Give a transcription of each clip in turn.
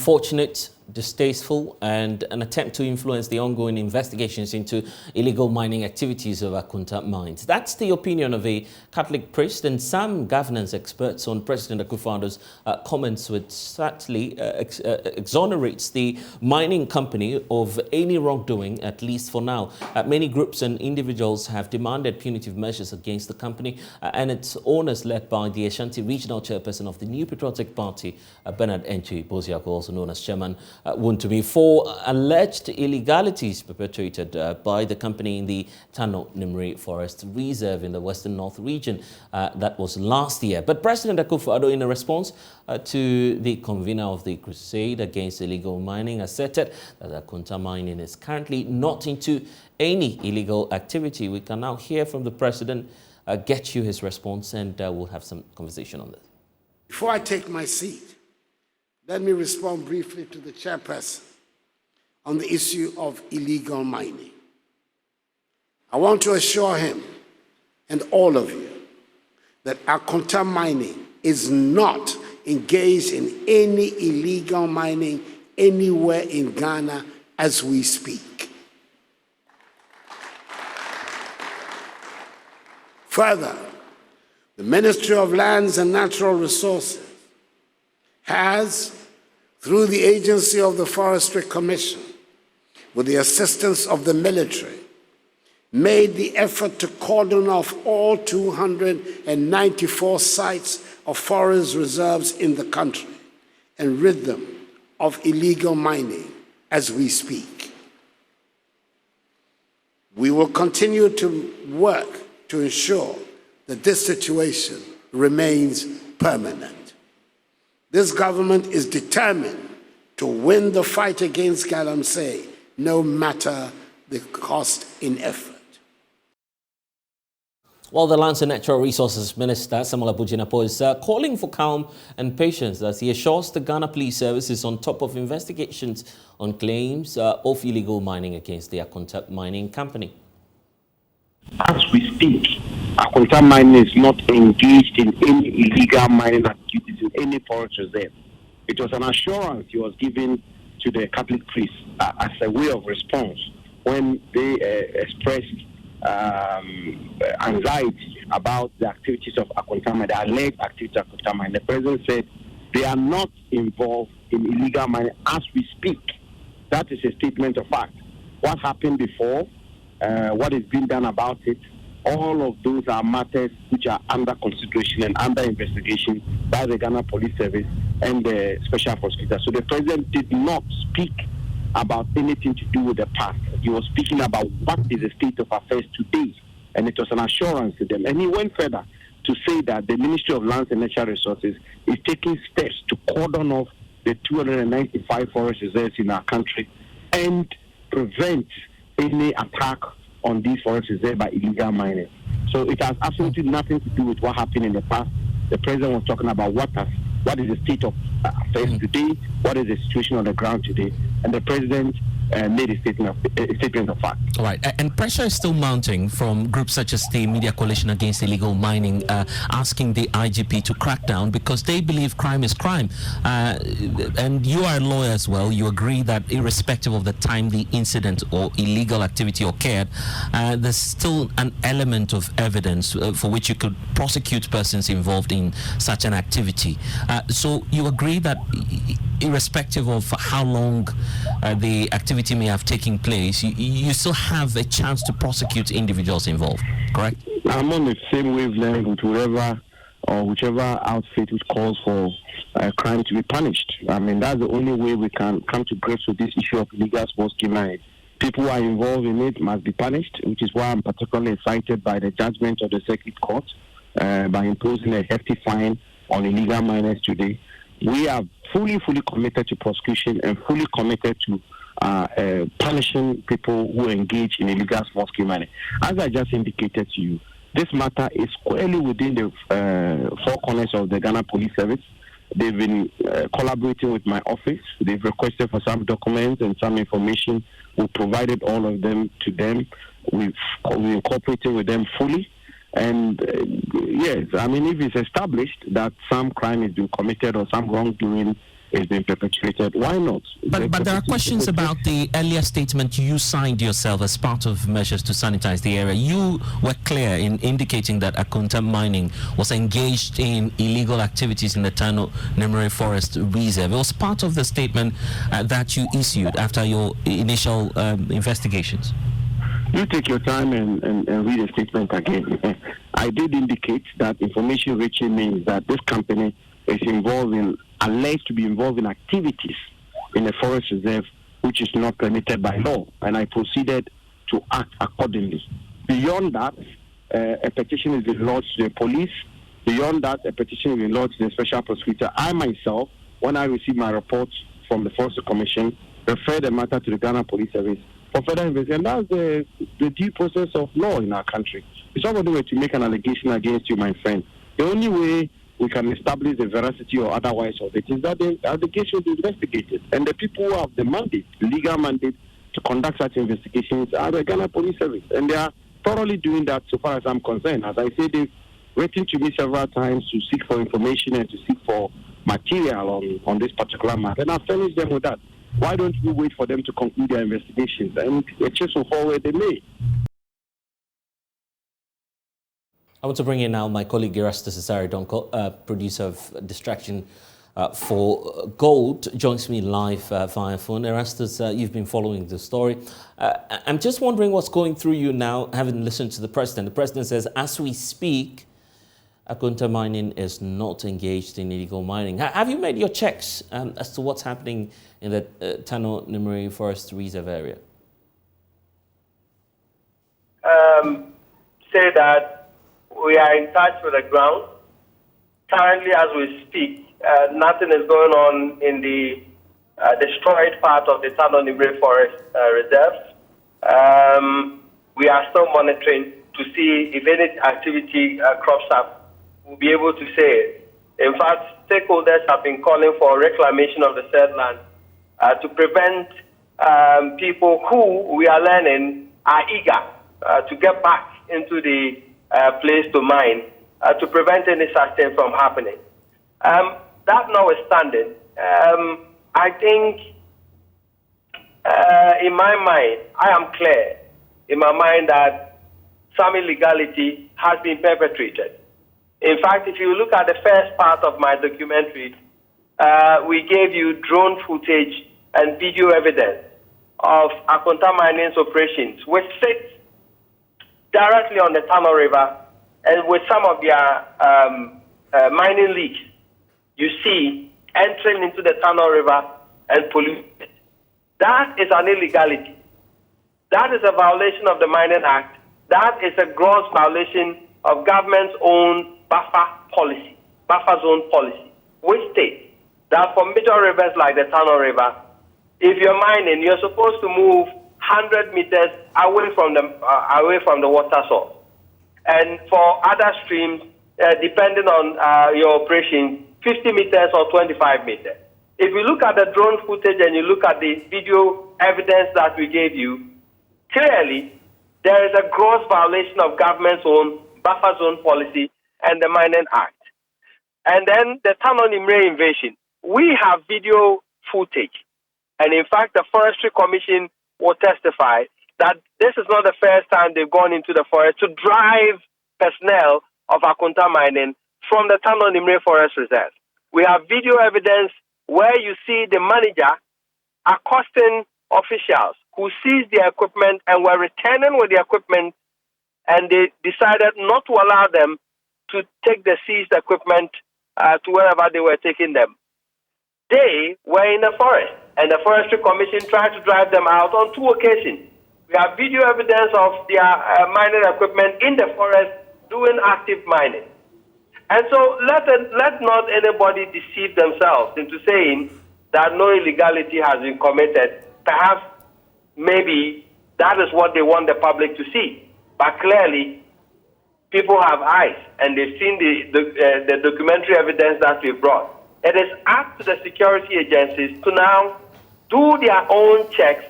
unfortunate, distasteful, and an attempt to influence the ongoing investigations into illegal mining activities of Akunta mines. That's the opinion of a Catholic priest and some governance experts on President Akufo-Addo's comments, which certainly exonerates the mining company of any wrongdoing, at least for now. Many groups and individuals have demanded punitive measures against the company and its owners, led by the Ashanti Regional Chairperson of the New Patriotic Party, Bernard Enchi Boziako, also known as Chairman Wontumi, for alleged illegalities perpetrated by the company in the Tano Nimri Forest Reserve in the Western North region. That was last year. But President Akufo-Addo, in a response to the convener of the crusade against illegal mining, asserted that Akunta mining is currently not into any illegal activity. We can now hear from the president, get you his response, and we'll have some conversation on this. Before I take my seat, let me respond briefly to the chairperson on the issue of illegal mining. I want to assure him and all of you that Akunta mining is not engaged in any illegal mining anywhere in Ghana as we speak. Further, the Ministry of Lands and Natural Resources has, through the agency of the Forestry Commission, with the assistance of the military, made the effort to cordon off all 294 sites of forest reserves in the country and rid them of illegal mining as we speak. We will continue to work to ensure that this situation remains permanent. This government is determined to win the fight against galamsey, no matter the cost in effort. Well, the Lands and Natural Resources Minister, Samuel Abujinapo, is calling for calm and patience as he assures the Ghana Police Service is on top of investigations on claims of illegal mining against the Akunta Mining Company. As we speak, Akunta mining is not engaged in any illegal mining activities in any forest reserve. It was an assurance he was given to the Catholic priests as a way of response when they expressed anxiety about the activities of Akunta mining, the alleged activities of Akunta mining. The president said they are not involved in illegal mining as we speak. That is a statement of fact. What happened before, what is being done about it, all of those are matters which are under consideration and under investigation by the Ghana Police Service and the Special Prosecutor. So the president did not speak about anything to do with the past. He was speaking about what is the state of affairs today, and it was an assurance to them. And he went further to say that the Ministry of Lands and Natural Resources is taking steps to cordon off the 295 forest reserves in our country and prevent any attack on these forest reserves by illegal mining. So it has absolutely nothing to do with what happened in the past. The president was talking about what is the state of affairs today, what is the situation on the ground today, and the president made a statement of fact. All right, and pressure is still mounting from groups such as the Media Coalition Against Illegal Mining, asking the IGP to crack down because they believe crime is crime. And you are a lawyer as well. You agree that irrespective of the time the incident or illegal activity occurred, there's still an element of evidence for which you could prosecute persons involved in such an activity. So you agree that irrespective of how long the activity may have taken place, you still have a chance to prosecute individuals involved, correct? I'm on the same wavelength with whichever outfit which calls for crime to be punished. I mean, that's the only way we can come to grips with this issue of illegal small scale mining. People who are involved in it must be punished, which is why I'm particularly excited by the judgment of the Circuit Court by imposing a hefty fine on illegal miners today. We are fully committed to prosecution and fully committed to punishing people who engage in illegal small-scale mining. As I just indicated to you, this matter is squarely within the four corners of the Ghana Police Service. They've been collaborating with my office. They've requested for some documents and some information. We provided all of them to them. We've cooperated with them fully. And yes, I mean, if it's established that some crime is being committed or some wrongdoing is being perpetuated. Why not? But there are questions about the earlier statement you signed yourself as part of measures to sanitize the area. You were clear in indicating that Akunta Mining was engaged in illegal activities in the Tano Nemre Forest Reserve. It was part of the statement that you issued after your initial investigations. You take your time and read the statement again. I did indicate that information reaching me is that this company is alleged to be involved in activities in a forest reserve which is not permitted by law, and I proceeded to act accordingly. Beyond that, a petition has been lodged to the police. Beyond that, a petition has been lodged to the special prosecutor. I myself, when I received my reports from the Forestry Commission, referred the matter to the Ghana Police Service for further investigation. And that's the due process of law in our country. If somebody were to make an allegation against you, my friend, the only way we can establish the veracity or otherwise of it is that the allegation is investigated. And the people who have the mandate, the legal mandate to conduct such investigations are the Ghana Police Service. And they are thoroughly doing that so far as I'm concerned. As I say, they've written to me several times to seek for information and to seek for material on this particular matter. And I've furnished them with that. Why don't we wait for them to conclude their investigations and the chips will fall where they may? I want to bring in now my colleague Erastus Asari Donko, producer of Distraction for Gold, joins me live via phone. Erastus, you've been following the story. I'm just wondering what's going through you now, having listened to the president. The president says, as we speak, Akunta Mining is not engaged in illegal mining. Have you made your checks as to what's happening in the Tano Nemre Forest Reserve area? Say that we are in touch with the ground. Currently, as we speak, nothing is going on in the destroyed part of the Tano Nemre Forest Reserve. We are still monitoring to see if any activity crops up. We'll be able to say it. In fact, stakeholders have been calling for reclamation of the said land to prevent people who we are learning are eager to get back into the place to mine to prevent any such thing from happening. That notwithstanding, I think in my mind, I am clear in my mind that some illegality has been perpetrated. In fact, if you look at the first part of my documentary, we gave you drone footage and video evidence of Akunta Mining's operations, which sits directly on the Tano River, and with some of their mining leaks, you see entering into the Tano River and polluting it. That is an illegality. That is a violation of the Mining Act. That is a gross violation of government's own buffer zone policy, which states that for major rivers like the Tano River, if you're mining, you're supposed to move 100 meters away from the water source. And for other streams, depending on your operation, 50 meters or 25 meters. If you look at the drone footage and you look at the video evidence that we gave you, clearly there is a gross violation of government's own buffer zone policy and the Mining Act. And then the Tano Nemre invasion. We have video footage. And in fact, the Forestry Commission will testify that this is not the first time they've gone into the forest to drive personnel of Akunta Mining from the Tano Nemre Forest Reserve. We have video evidence where you see the manager accosting officials who seized their equipment and were returning with the equipment, and they decided not to allow them to take the seized equipment to wherever they were taking them. They were in the forest, and the Forestry Commission tried to drive them out on 2 occasions. We have video evidence of their mining equipment in the forest doing active mining. And so let not anybody deceive themselves into saying that no illegality has been committed. Perhaps, maybe, that is what they want the public to see. But clearly, people have eyes, and they've seen the documentary evidence that we brought. It is up to the security agencies to now do their own checks,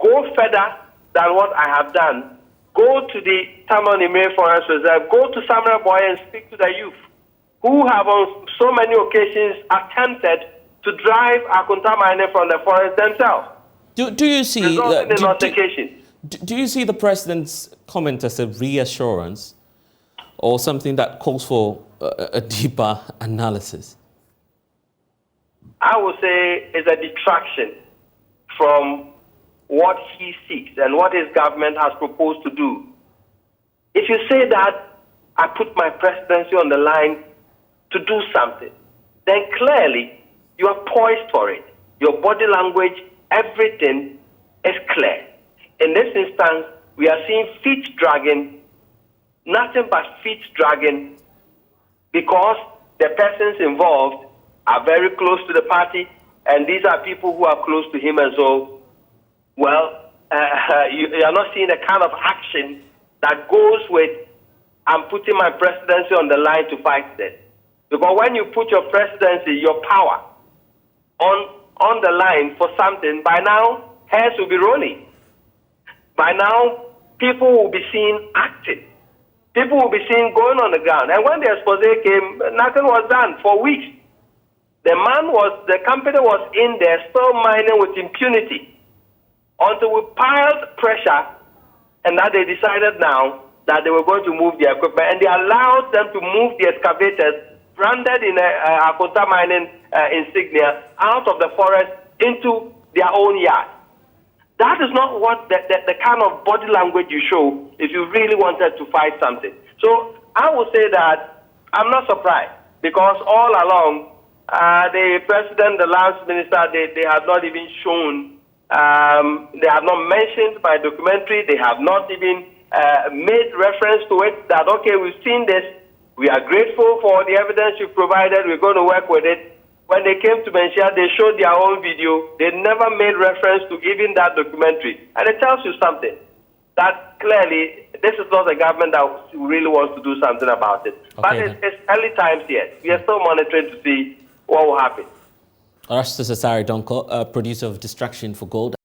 go further than what I have done, go to the Tano Nemre Forest Reserve, go to Samra Boy and speak to the youth who have on so many occasions attempted to drive Akunta mining from the forest themselves. Do you see Resulting in altercation. do you see the president's comment as a reassurance or something that calls for a deeper analysis? I would say it's a detraction from what he seeks and what his government has proposed to do. If you say that I put my presidency on the line to do something, then clearly you are poised for it. Your body language, everything is clear. In this instance, we are seeing feet dragging, nothing but feet dragging, because the persons involved are very close to the party, and these are people who are close to him, and so, well, you are not seeing the kind of action that goes with, I'm putting my presidency on the line to fight this. Because when you put your presidency, your power, on the line for something, by now, hairs will be rolling. By now, people will be seen acting. People will be seen going on the ground. And when the expose came, nothing was done for weeks. The company was in there still mining with impunity until we piled pressure, and that they decided now that they were going to move the equipment, and they allowed them to move the excavators branded in Akunta mining insignia out of the forest into their own yard. That is not what the kind of body language you show if you really wanted to fight something. So I would say that I'm not surprised, because all along, the president, the lands minister, they have not even shown, they have not mentioned my documentary, they have not even made reference to it, that, okay, we've seen this, we are grateful for the evidence you provided, we're going to work with it. When they came to Benshia, they showed their own video. They never made reference to even that documentary. And it tells you something, that clearly this is not a government that really wants to do something about it. Okay, but it's early times yet. We are still monitoring to see what will happen. Arrested Cesare Donko, producer of Distraction for Gold.